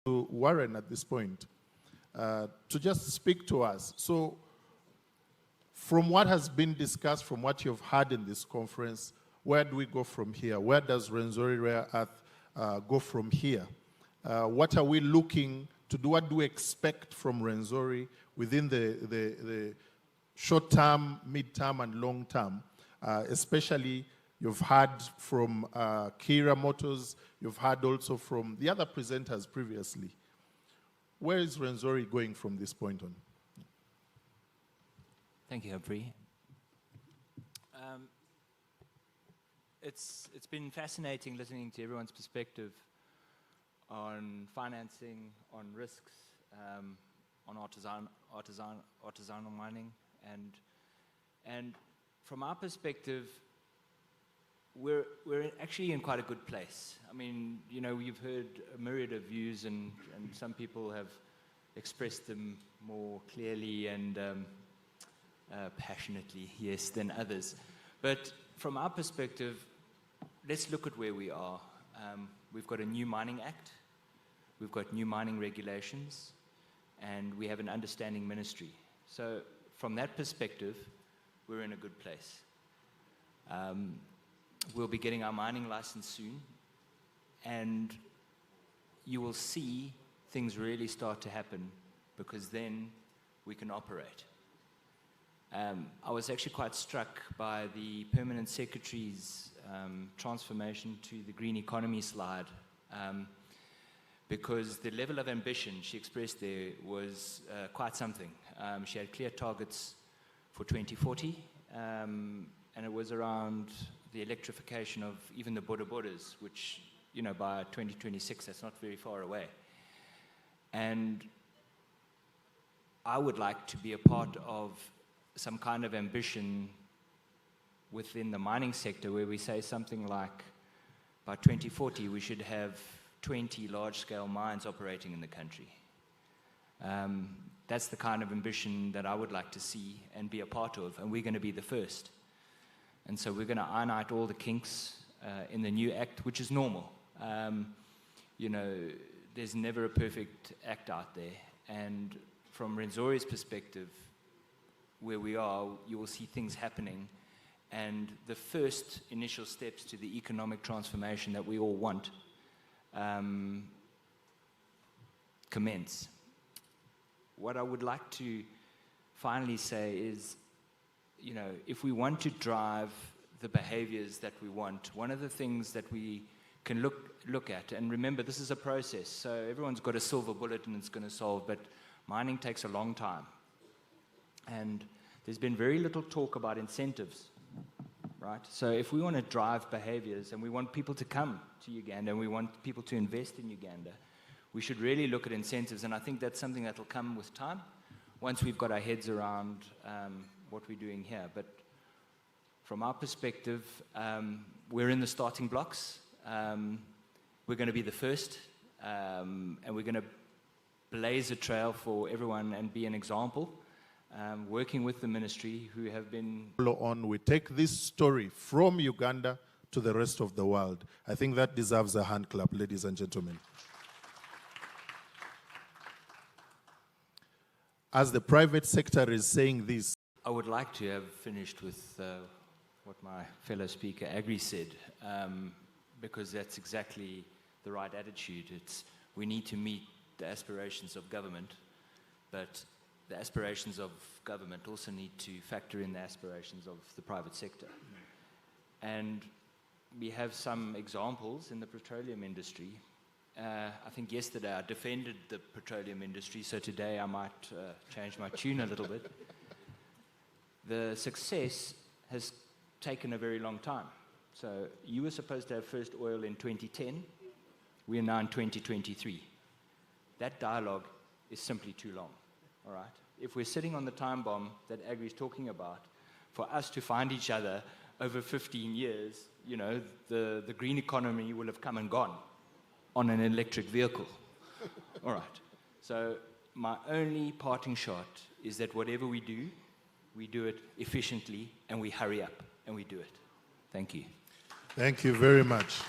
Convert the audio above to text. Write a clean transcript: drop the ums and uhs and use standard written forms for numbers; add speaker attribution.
Speaker 1: to Warren at this point to just speak to us. So from what has been discussed, from what you've heard in this conference, where do we go from here? Where does Rwenzori Rare Earth go from here? What are we looking to do? What do we expect from Rwenzori within the short term, mid term, and long term? Especially, you've heard from Kira Motors, you've heard also from the other presenters previously. Where is Rwenzori going from this point on?
Speaker 2: Thank you, Humphrey. It's been fascinating listening to everyone's perspective on financing, on risks, on artisanal mining, and from our perspective, we're actually in quite a good place. I mean, you know, you've heard a myriad of views, and some people have expressed them more clearly and passionately, yes, than others. But from our perspective, let's look at where we are. We've got a new mining act, we've got new mining regulations, and we have an understanding ministry. So from that perspective, we're in a good place. We'll be getting our mining license soon, and you will see things really start to happen, because then we can operate. I was actually quite struck by the Permanent Secretary's transformation to the green economy slide, because the level of ambition she expressed there was quite something. She had clear targets for 2040, and it was around the electrification of even the borders, which, you know, by 2026, that's not very far away. And I would like to be a part of some kind of ambition within the mining sector where we say something like, by 2040, we should have 20 large-scale mines operating in the country. That's the kind of ambition that I would like to see and be a part of, and we're going to be the first. And so we're going to iron out all the kinks in the new act, which is normal. You know, there's never a perfect act out there. And from Rwenzori's perspective, where we are, you will see things happening. And the first initial steps to the economic transformation that we all want commence. What I would like to finally say is, you know, if we want to drive the behaviors that we want, one of the things that we can look at, and remember, this is a process, so everyone's got a silver bullet and it's going to solve, but mining takes a long time. And there's been very little talk about incentives, right? So if we want to drive behaviors and we want people to come to Uganda and we want people to invest in Uganda, we should really look at incentives, and I think that's something that will come with time once we've got our heads around what we're doing here. But from our perspective, we're in the starting blocks. We're going to be the first, and we're going to blaze a trail for everyone and be an example, working with the ministry who have been...
Speaker 1: We take this story from Uganda to the rest of the world. I think that deserves a hand clap, ladies and gentlemen. As the private sector is saying this,
Speaker 2: I would like to have finished with what my fellow speaker, Agri, said, because that's exactly the right attitude. We need to meet the aspirations of government, but the aspirations of government also need to factor in the aspirations of the private sector. And we have some examples in the petroleum industry. I think yesterday I defended the petroleum industry, so today I might change my tune a little bit. The success has taken a very long time. So you were supposed to have first oil in 2010. We are now in 2023. That dialogue is simply too long, all right? If we're sitting on the time bomb that Agri is talking about, for us to find each other over 15 years, you know, the green economy will have come and gone on an electric vehicle. All right. So my only parting shot is that whatever we do it efficiently, and we hurry up, and we do it. Thank you.
Speaker 1: Thank you very much.